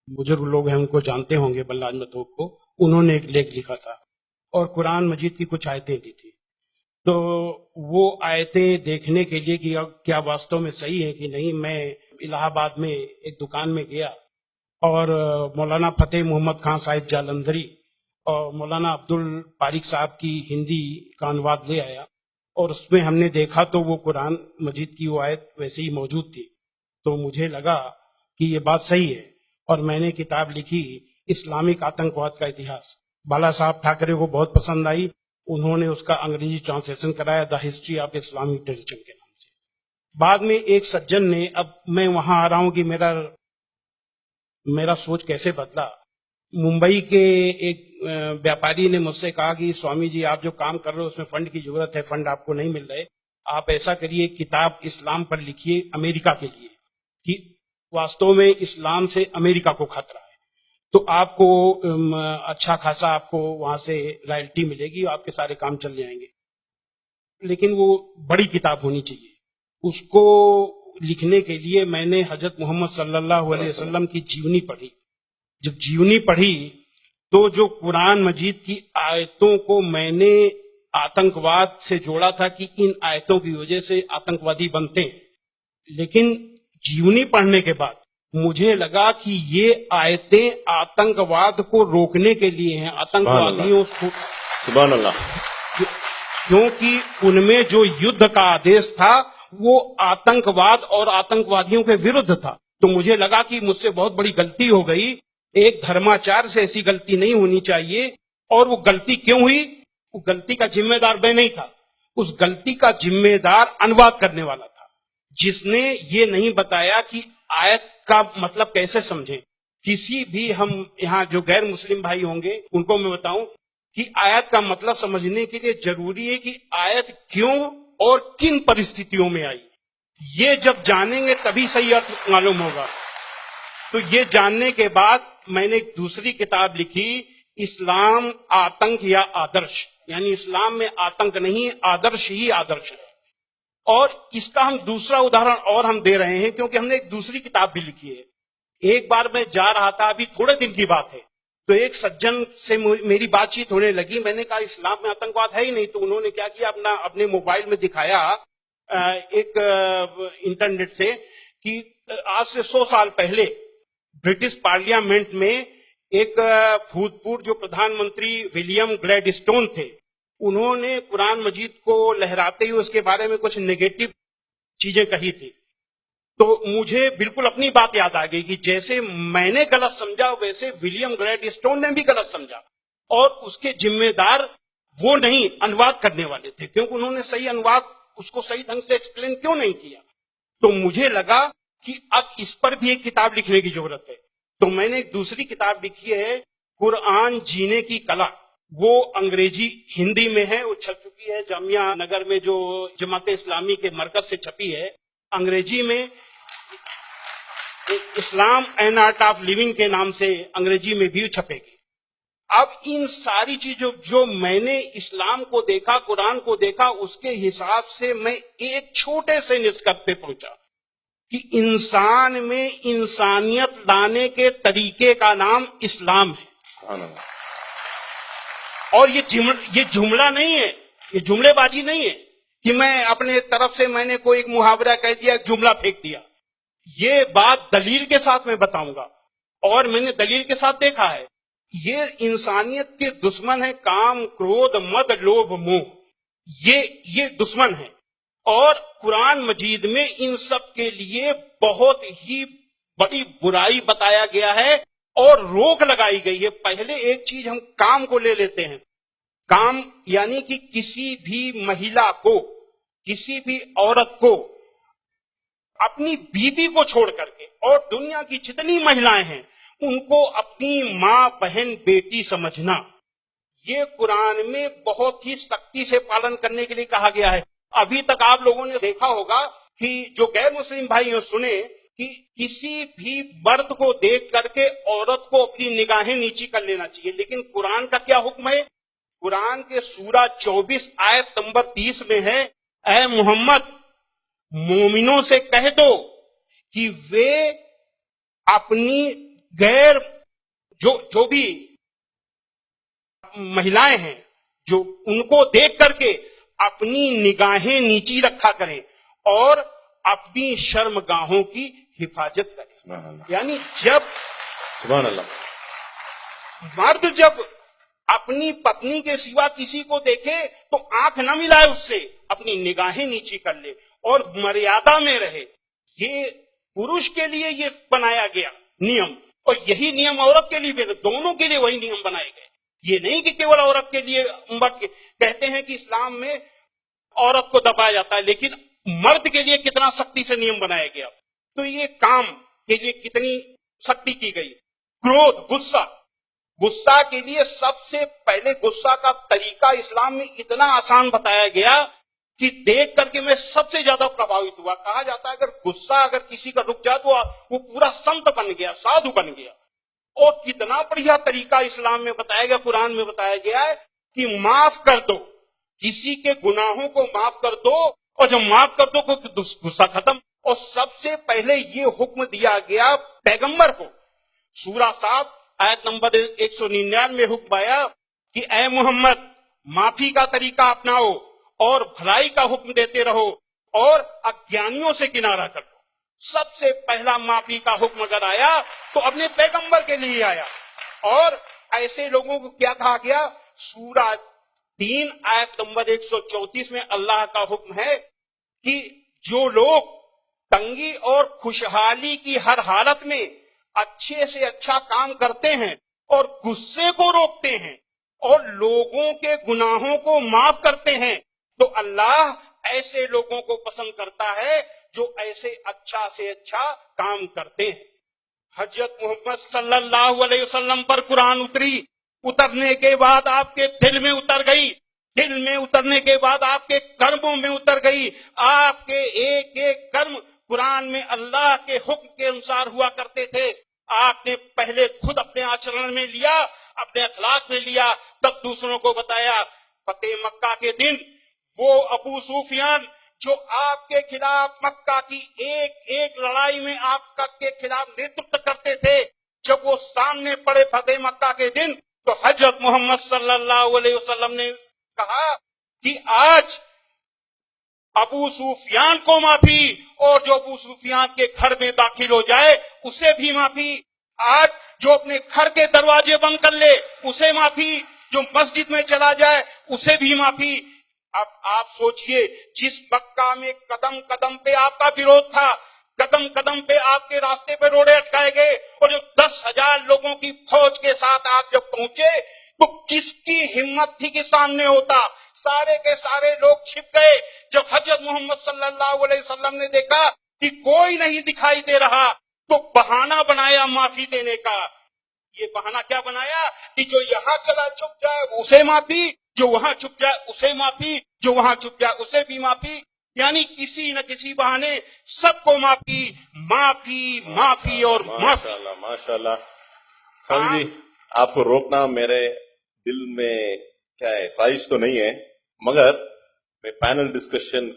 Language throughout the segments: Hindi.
बुजुर्ग लोग हैं उनको जानते होंगे, बल्लाज मतोक को। उन्होंने एक लेख लिखा था और कुरान मजीद की कुछ आयतें दी थी। तो वो आयतें देखने के लिए कि अब क्या वास्तव में सही है कि नहीं, मैं इलाहाबाद में एक दुकान में गया और मौलाना फतेह मोहम्मद खान साहिब जालंधरी और मौलाना अब्दुल पारिक साहब की हिंदी का अनुवाद ले आया और उसमें हमने देखा तो वो कुरान मजीद की वो आयत वैसे ही मौजूद थी। तो मुझे लगा कि ये बात सही है और मैंने किताब लिखी इस्लामिक आतंकवाद का इतिहास। बाला साहब ठाकरे को बहुत पसंद आई, उन्होंने उसका अंग्रेजी ट्रांसलेशन कराया, the history of Islamic terrorism के नाम से। बाद में एक सज्जन ने, अब मैं वहां आ रहा हूं कि मेरा सोच कैसे बदला। मुंबई के एक व्यापारी ने मुझसे कहा कि स्वामी जी, आप जो काम कर रहे हो उसमें फंड की जरूरत है, फंड आपको नहीं मिल रहे, आप ऐसा करिए किताब इस्लाम पर लिखिए अमेरिका के लिए कि वास्तव में इस्लाम से अमेरिका को खतरा है, तो आपको अच्छा खासा आपको वहां से रॉयल्टी मिलेगी, आपके सारे काम चल जाएंगे। लेकिन वो बड़ी किताब होनी चाहिए। उसको लिखने के लिए मैंने हजरत मोहम्मद सल्लल्लाहु अलैहि वसल्लम की जीवनी पढ़ी। जब जीवनी पढ़ी तो जो कुरान मजीद की आयतों को मैंने आतंकवाद से जोड़ा था कि इन आयतों की वजह से आतंकवादी बनते हैं, लेकिन जीवनी पढ़ने के बाद मुझे लगा कि ये आयतें आतंकवाद को रोकने के लिए हैं, आतंकवादियों को, सुभान अल्लाह, क्योंकि उनमें जो युद्ध का आदेश था वो आतंकवाद और आतंकवादियों के विरुद्ध था। तो मुझे लगा कि मुझसे बहुत बड़ी गलती हो गई, एक धर्माचार्य से ऐसी गलती नहीं होनी चाहिए। और वो गलती क्यों हुई? वो गलती का जिम्मेदार मैं नहीं था, उस गलती का जिम्मेदार अनुवाद करने वाला था, जिसने ये नहीं बताया कि आयत का मतलब कैसे समझें। किसी भी, हम यहाँ जो गैर मुस्लिम भाई होंगे उनको मैं बताऊं कि आयत का मतलब समझने के लिए जरूरी है कि आयत क्यों और किन परिस्थितियों में आई। ये जब जानेंगे तभी सही अर्थ मालूम होगा। तो ये जानने के बाद मैंने एक दूसरी किताब लिखी, इस्लाम आतंक या आदर्श, यानी इस्लाम में आतंक नहीं, आदर्श ही आदर्श है। और इसका हम दूसरा उदाहरण और हम दे रहे हैं क्योंकि हमने एक दूसरी किताब भी लिखी है। एक बार मैं जा रहा था, अभी थोड़े दिन की बात है, तो एक सज्जन से मेरी बातचीत होने लगी। मैंने कहा इस्लाम में आतंकवाद है ही नहीं। तो उन्होंने क्या किया, अपने मोबाइल में दिखाया एक इंटरनेट से कि आज से 100 साल पहले ब्रिटिश पार्लियामेंट में एक भूतपूर्व जो प्रधानमंत्री विलियम ग्लैडस्टोन थे, उन्होंने कुरान मजीद को लहराते हुए उसके बारे में कुछ नेगेटिव चीजें कही थी। तो मुझे बिल्कुल अपनी बात याद आ गई कि जैसे मैंने गलत समझा वैसे विलियम ग्लैडस्टोन ने भी गलत समझा, और उसके जिम्मेदार वो नहीं, अनुवाद करने वाले थे, क्योंकि उन्होंने सही अनुवाद उसको सही ढंग से एक्सप्लेन क्यों नहीं किया। तो मुझे लगा कि अब इस पर भी एक किताब लिखने की जरूरत है। तो मैंने एक दूसरी किताब लिखी है, कुरान जीने की कला। वो अंग्रेजी हिंदी में है, वो छप चुकी है जामिया नगर में, जो जमात इस्लामी के मरकज से छपी है। अंग्रेजी में इस्लाम एंड आर्ट ऑफ लिविंग के नाम से अंग्रेजी में भी छपेगी। अब इन सारी चीजों जो मैंने इस्लाम को देखा, कुरान को देखा, उसके हिसाब से मैं एक छोटे से निष्कर्ष पे पहुंचा कि इंसान में इंसानियत लाने के तरीके का नाम इस्लाम है। और ये जुमला नहीं है, ये जुमलेबाजी नहीं है कि मैं अपने तरफ से मैंने कोई एक मुहावरा कह दिया, एक जुमला फेंक दिया। ये बात दलील के साथ मैं बताऊंगा, और मैंने दलील के साथ देखा है। ये इंसानियत के दुश्मन है, काम, क्रोध, मद, लोभ, मोह, ये दुश्मन है। और कुरान मजीद में इन सब के लिए बहुत ही बड़ी बुराई बताया गया है और रोक लगाई गई है। पहले एक चीज हम काम को ले लेते हैं। काम यानी कि किसी भी महिला को, किसी भी औरत को अपनी बीवी को छोड़ करके, और दुनिया की जितनी महिलाएं हैं उनको अपनी मां, बहन, बेटी समझना, ये कुरान में बहुत ही सख्ती से पालन करने के लिए कहा गया है। अभी तक आप लोगों ने देखा होगा कि जो गैर मुस्लिम भाई हैं सुने कि किसी भी मर्द को देख करके औरत को अपनी निगाहें नीची कर लेना चाहिए, लेकिन कुरान का क्या हुक्म है? कुरान के सूरा 24 आयत नंबर 30 में है, ऐ मोहम्मद, मोमिनों से कह दो कि वे अपनी गैर जो भी महिलाएं हैं, जो उनको देख करके अपनी निगाहें नीची रखा करें और अपनी शर्मगाहों की हिफाजत करें। यानी जब सुभान अल्लाह, मर्द जब अपनी पत्नी के सिवा किसी को देखे तो आंख न मिलाए उससे, अपनी निगाहें नीची कर ले और मर्यादा में रहे। ये पुरुष के लिए ये बनाया गया नियम, और यही नियम औरत के लिए भी, दोनों के लिए वही नियम बनाए गए। ये नहीं कि केवल औरत के लिए। कहते हैं कि इस्लाम में औरत को दबाया जाता है, लेकिन मर्द के लिए कितना सख्ती से नियम बनाया गया। तो ये काम के लिए कितनी सख्ती की गई। क्रोध, गुस्सा के लिए सबसे पहले गुस्सा का तरीका इस्लाम में इतना आसान बताया गया कि देख करके मैं सबसे ज्यादा प्रभावित हुआ। कहा जाता है अगर गुस्सा अगर किसी का रुक जाए तो वो पूरा संत बन गया, साधु बन गया। और कितना बढ़िया तरीका इस्लाम में बताया गया, कुरान में बताया गया है कि माफ कर दो, किसी के गुनाहों को माफ कर दो, और जब माफ कर दो तो गुस्सा खत्म। और सबसे पहले ये हुक्म दिया गया पैगंबर को। सूरा 7 आयत नंबर 199 में हुक्म आया कि ऐ मोहम्मद, माफी का तरीका अपनाओ और भलाई का हुक्म देते रहो और अज्ञानियों से किनारा कर दो। सबसे पहला माफी का हुक्म अगर आया तो अपने पैगंबर के लिए आया। और ऐसे लोगों को क्या कहा गया, सूरा 3 आयत नंबर 134 में अल्लाह का हुक्म है कि जो लोग तंगी और खुशहाली की हर हालत में अच्छे से अच्छा काम करते हैं और गुस्से को रोकते हैं और लोगों के गुनाहों को माफ करते हैं, तो अल्लाह ऐसे लोगों को पसंद करता है जो ऐसे अच्छा से अच्छा काम करते हैं। हजरत मोहम्मद सल्लल्लाहु अलैहि वसल्लम पर कुरान उतरने के बाद आपके दिल में उतर गई, दिल में उतरने के बाद आपके कर्मों में उतर गई। आपके एक एक कर्म कुरान में अल्लाह के हुक्म के अनुसार हुआ करते थे। आपने पहले खुद अपने आचरण में लिया, अपने अखलाक में लिया, तब दूसरों को बताया। फतेह मक्का के दिन वो अबू सुफियान जो आपके खिलाफ मक्का की एक एक लड़ाई में आपका के खिलाफ नेतृत्व करते थे, जब वो सामने पड़े फतेह मक्का के दिन, तो हजरत मोहम्मद सल्लल्लाहु अलैहि वसल्लम ने कहा कि आज अबू सुफियान को माफी, और जो अबू सुफियान के घर में दाखिल हो जाए उसे भी माफी। आज जो अपने घर के दरवाजे बंद कर ले उसे माफी, जो मस्जिद में चला जाए उसे भी माफी। अब आप सोचिए, जिस मक्का में कदम कदम पे आपका विरोध था, कदम कदम पे आपके रास्ते पे रोड़े अटकाए गए, और जो 10,000 लोगों की फौज के साथ आप जब पहुंचे तो किसकी हिम्मत थी कि सामने होता। सारे के सारे लोग छिप गए। जब हजरत मोहम्मद सल्लल्लाहु अलैहि वसल्लम ने देखा कि कोई नहीं दिखाई दे रहा, तो बहाना बनाया माफी देने का। ये बहाना क्या बनाया कि जो यहाँ चला चुप जाए उसे माफी, जो वहां चुप जाए उसे माफी, जो वहां चुप जाए उसे भी माफी। यानी किसी न किसी बहाने सबको माफी, माफी, माफी और माफी। माशाल्लाह। स्वामी जी, आपको रोकना मेरे दिल में क्या है, ख्वाहिश तो नहीं है, मगर मैं पैनल डिस्कशन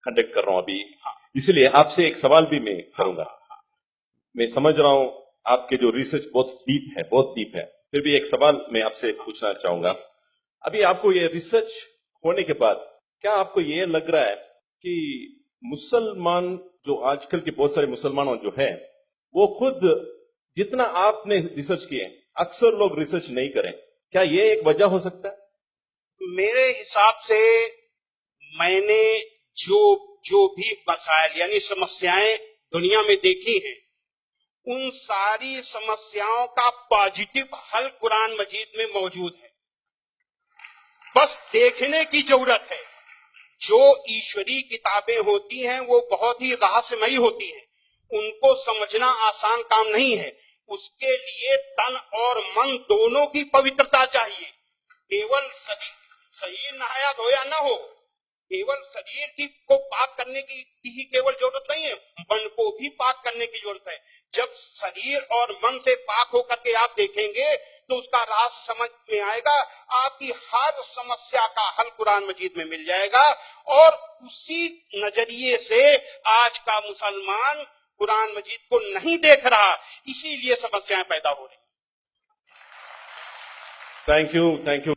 कंडक्ट कर रहा हूं अभी, इसलिए आपसे एक सवाल भी मैं करूंगा। मैं समझ रहा हूं आपके जो रिसर्च बहुत डीप है, फिर भी एक सवाल मैं आपसे पूछना चाहूंगा। अभी आपको ये रिसर्च होने के बाद क्या आपको ये लग रहा है कि मुसलमान जो आजकल के बहुत सारे मुसलमान जो है वो खुद जितना आपने रिसर्च किए, अक्सर लोग रिसर्च नहीं करें, क्या ये एक वजह हो सकता है? मेरे हिसाब से मैंने जो भी मसाइल यानी समस्याएं दुनिया में देखी हैं, उन सारी समस्याओं का पॉजिटिव हल कुरान मजीद में मौजूद है। बस देखने की जरूरत है। जो ईश्वरी किताबें होती हैं वो बहुत ही रहस्यमयी होती हैं, उनको समझना आसान काम नहीं है। उसके लिए तन और मन दोनों की पवित्रता चाहिए। केवल शरीर नहाया धोया न हो, केवल शरीर की को पाक करने की ही केवल जरूरत नहीं है, मन को भी पाक करने की जरूरत है। जब शरीर और मन से पाक होकर के आप देखेंगे तो उसका राज समझ में आएगा, आपकी हर समस्या का हल कुरान मजीद में मिल जाएगा। और उसी नजरिए से आज का मुसलमान कुरान मजीद को नहीं देख रहा, इसीलिए समस्याएं पैदा हो रही। Thank you